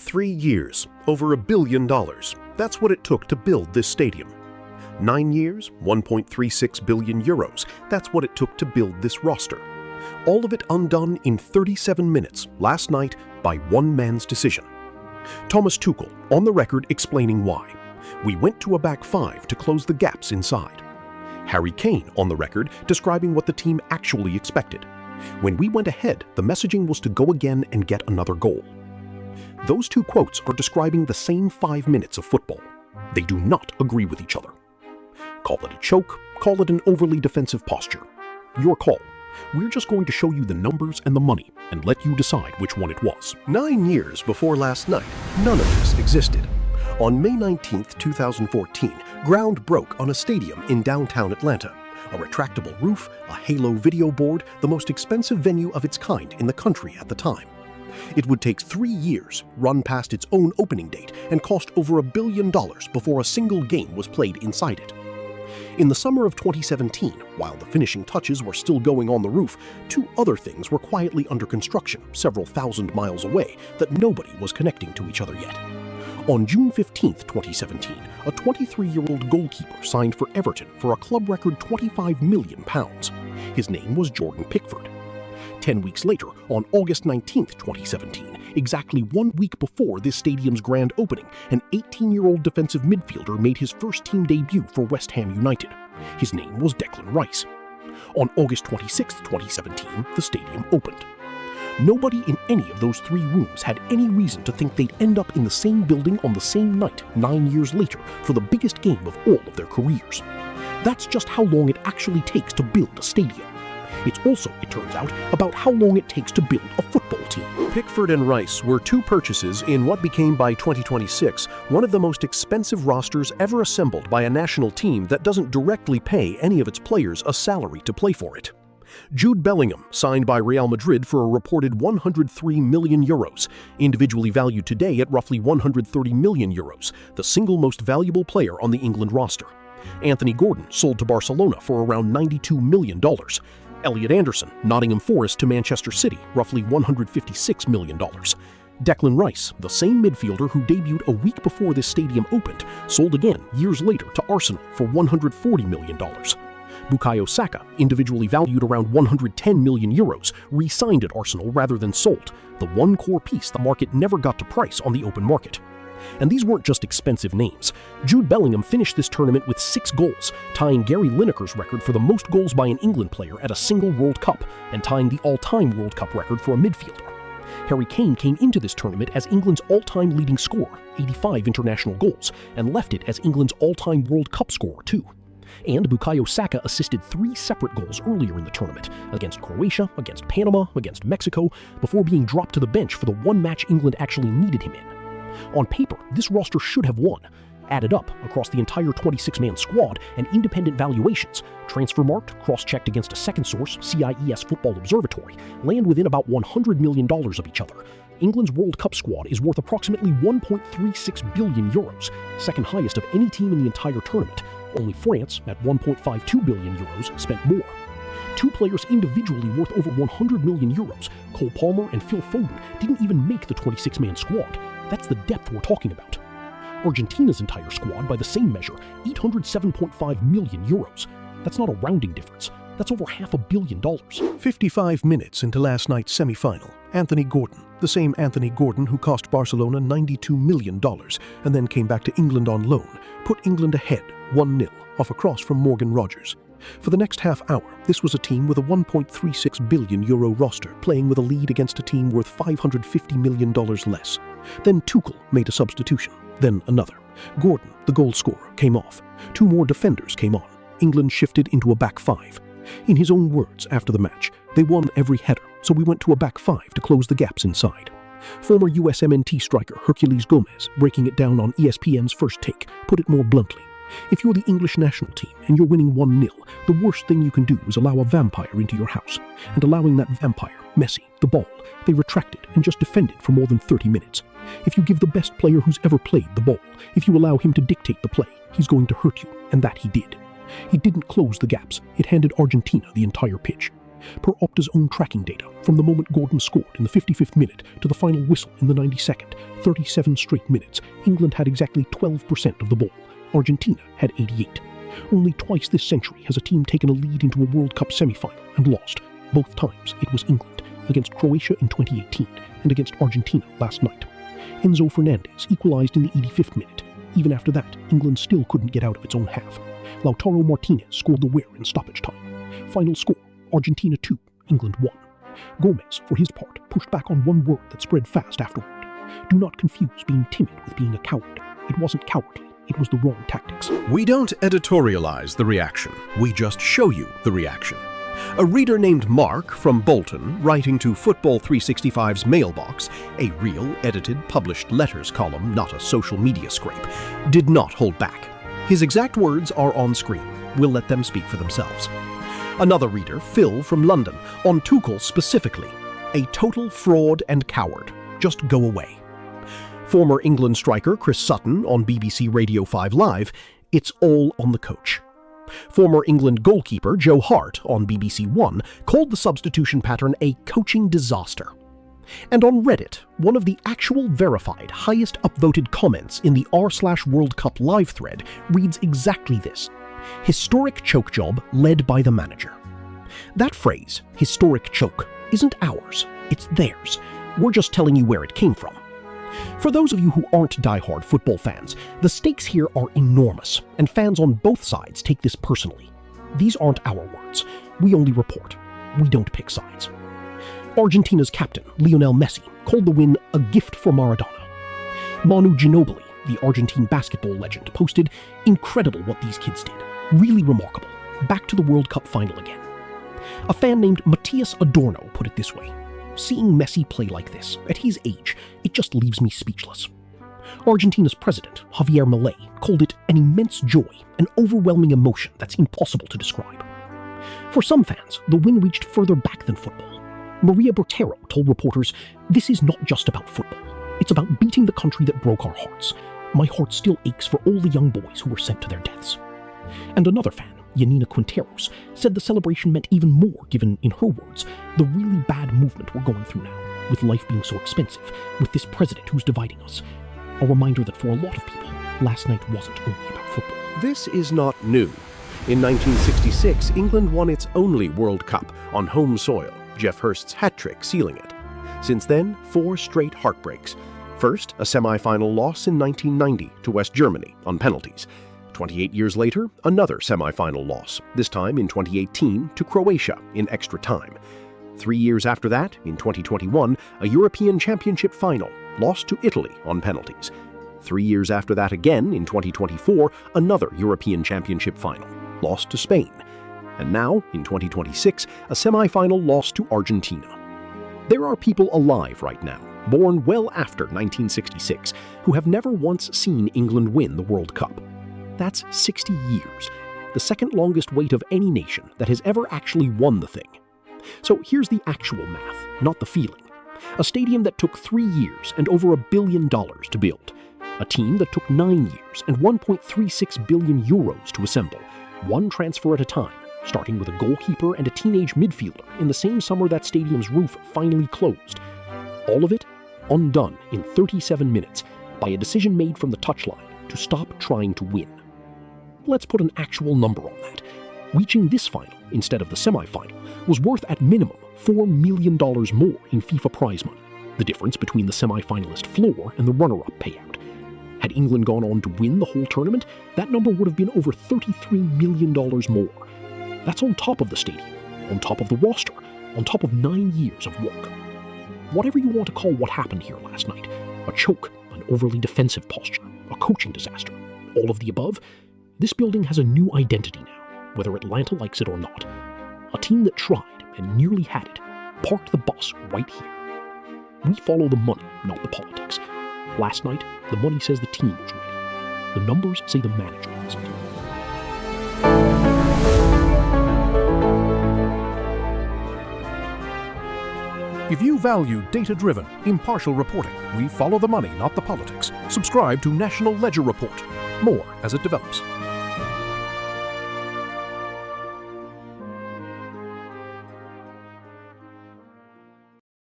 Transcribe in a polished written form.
3 years, over $1 billion. That's what it took to build this stadium. 9 years, 1.36 billion euros. That's what it took to build this roster. All of it undone in 37 minutes last night by one man's decision. Thomas Tuchel on the record explaining why. We went to a back five to close the gaps inside. Harry Kane on the record describing what the team actually expected. When we went ahead, the messaging was to go again and get another goal. Those two quotes are describing the same 5 minutes of football. They do not agree with each other. Call it a choke, call it an overly defensive posture. Your call. We're just going to show you the numbers and the money and let you decide which one it was. 9 years before last night, none of this existed. On May 19, 2014, ground broke on a stadium in downtown Atlanta. A retractable roof, a halo video board, the most expensive venue of its kind in the country at the time. It would take 3 years, run past its own opening date, and cost over $1 billion before a single game was played inside it. In the summer of 2017, while the finishing touches were still going on the roof, 2 other things were quietly under construction several thousand miles away that nobody was connecting to each other yet. On June 15, 2017, a 23-year-old goalkeeper signed for Everton for a club record £25 million. His name was Jordan Pickford. 10 weeks later, on August 19, 2017, exactly 1 week before this stadium's grand opening, an 18-year-old defensive midfielder made his first team debut for West Ham United. His name was Declan Rice. On August 26, 2017, the stadium opened. Nobody in any of those 3 rooms had any reason to think they'd end up in the same building on the same night 9 years later for the biggest game of all of their careers. That's just how long it actually takes to build a stadium. It's also, it turns out, about how long it takes to build a football team. Pickford and Rice were 2 purchases in what became by 2026 one of the most expensive rosters ever assembled by a national team that doesn't directly pay any of its players a salary to play for it. Jude Bellingham, signed by Real Madrid for a reported €103 million, individually valued today at roughly €130 million, the single most valuable player on the England roster. Anthony Gordon sold to Barcelona for around $92 million. Elliot Anderson, Nottingham Forest to Manchester City, roughly $156 million. Declan Rice, the same midfielder who debuted a week before this stadium opened, sold again years later to Arsenal for $140 million. Bukayo Saka, individually valued around €110 million, re-signed at Arsenal rather than sold, the one core piece the market never got to price on the open market. And these weren't just expensive names. Jude Bellingham finished this tournament with 6 goals, tying Gary Lineker's record for the most goals by an England player at a single World Cup, and tying the all-time World Cup record for a midfielder. Harry Kane came into this tournament as England's all-time leading scorer, 85 international goals, and left it as England's all-time World Cup scorer too. And Bukayo Saka assisted 3 separate goals earlier in the tournament, against Croatia, against Panama, against Mexico, before being dropped to the bench for the one match England actually needed him in. On paper, this roster should have won. Added up across the entire 26-man squad and independent valuations, transfer-marked, cross-checked against a second source, CIES Football Observatory, land within about $100 million of each other. England's World Cup squad is worth approximately €1.36 billion, second highest of any team in the entire tournament. Only France, at €1.52 billion, spent more. 2 players individually worth over €100 million, Cole Palmer and Phil Foden, didn't even make the 26-man squad. That's the depth we're talking about. Argentina's entire squad, by the same measure, €807.5 million. That's not a rounding difference. That's over $500 million. 55 minutes into last night's semi-final, Anthony Gordon, the same Anthony Gordon who cost Barcelona $92 million and then came back to England on loan, put England ahead 1-0 off a cross from Morgan Rogers. For the next half hour, this was a team with a €1.36 billion roster playing with a lead against a team worth $550 million less. Then Tuchel made a substitution, then another. Gordon, the goal scorer, came off. 2 more defenders came on. England shifted into a back 5. In his own words after the match, they won every header, so we went to a back 5 to close the gaps inside. Former USMNT striker Herculez Gomez, breaking it down on ESPN's First Take, put it more bluntly. If you're the English national team and you're winning 1-0, the worst thing you can do is allow a vampire into your house. And allowing that vampire, Messi, the ball, they retracted and just defended for more than 30 minutes. If you give the best player who's ever played the ball, if you allow him to dictate the play, he's going to hurt you, and that he did. It didn't close the gaps. It handed Argentina the entire pitch. Per Opta's own tracking data, from the moment Gordon scored in the 55th minute to the final whistle in the 92nd, 37 straight minutes, England had exactly 12% of the ball. Argentina had 88. Only twice this century has a team taken a lead into a World Cup semi-final and lost. Both times it was England, against Croatia in 2018 and against Argentina last night. Enzo Fernandez equalised in the 85th minute. Even after that, England still couldn't get out of its own half. Lautaro Martínez scored the winner in stoppage time. Final score, Argentina 2, England 1. Gomez, for his part, pushed back on one word that spread fast afterward. Do not confuse being timid with being a coward. It wasn't cowardly, it was the wrong tactics. We don't editorialize the reaction, we just show you the reaction. A reader named Mark from Bolton, writing to Football 365's mailbox, a real, edited, published letters column, not a social media scrape, did not hold back. His exact words are on screen. We'll let them speak for themselves. Another reader, Phil from London, on Tuchel specifically, a total fraud and coward. Just go away. Former England striker Chris Sutton on BBC Radio 5 Live, it's all on the coach. Former England goalkeeper Joe Hart on BBC One called the substitution pattern a coaching disaster. And on Reddit, one of the actual verified highest upvoted comments in the r/World Cup live thread reads exactly this: historic choke job led by the manager. That phrase, historic choke, isn't ours, it's theirs. We're just telling you where it came from. For those of you who aren't die-hard football fans, the stakes here are enormous, and fans on both sides take this personally. These aren't our words. We only report. We don't pick sides. Argentina's captain, Lionel Messi, called the win a gift for Maradona. Manu Ginobili, the Argentine basketball legend, posted, "Incredible what these kids did. Really remarkable. Back to the World Cup final again." A fan named Matthias Adorno put it this way: "Seeing Messi play like this, at his age, it just leaves me speechless." Argentina's president, Javier Milei, called it an immense joy, an overwhelming emotion that's impossible to describe. For some fans, the win reached further back than football. Maria Bertero told reporters, "This is not just about football. It's about beating the country that broke our hearts. My heart still aches for all the young boys who were sent to their deaths." And another fan, Yanina Quinteros, said the celebration meant even more given, in her words, the really bad movement we're going through now, with life being so expensive, with this president who's dividing us. A reminder that for a lot of people, last night wasn't only about football. This is not new. In 1966, England won its only World Cup on home soil, Geoff Hurst's hat-trick sealing it. Since then, 4 straight heartbreaks. First, a semi-final loss in 1990 to West Germany on penalties. 28 years later, another semi-final loss, this time in 2018 to Croatia in extra time. 3 years after that, in 2021, a European Championship final, lost to Italy on penalties. 3 years after that again, in 2024, another European Championship final, lost to Spain. And now, in 2026, a semi-final loss to Argentina. There are people alive right now, born well after 1966, who have never once seen England win the World Cup. That's 60 years, the second longest wait of any nation that has ever actually won the thing. So here's the actual math, not the feeling. A stadium that took 3 years and over $1 billion to build. A team that took 9 years and 1.36 billion euros to assemble, one transfer at a time, starting with a goalkeeper and a teenage midfielder in the same summer that stadium's roof finally closed. All of it undone in 37 minutes by a decision made from the touchline to stop trying to win. Let's put an actual number on that. Reaching this final instead of the semi-final was worth at minimum $4 million more in FIFA prize money, the difference between the semi-finalist floor and the runner-up payout. Had England gone on to win the whole tournament, that number would have been over $33 million more. That's on top of the stadium, on top of the roster, on top of 9 years of work. Whatever you want to call what happened here last night, a choke, an overly defensive posture, a coaching disaster, all of the above, this building has a new identity now, whether Atlanta likes it or not. A team that tried and nearly had it, parked the bus right here. We follow the money, not the politics. Last night, the money says the team was ready. The numbers say the manager wasn't. If you value data-driven, impartial reporting, we follow the money, not the politics. Subscribe to National Ledger Report. More as it develops.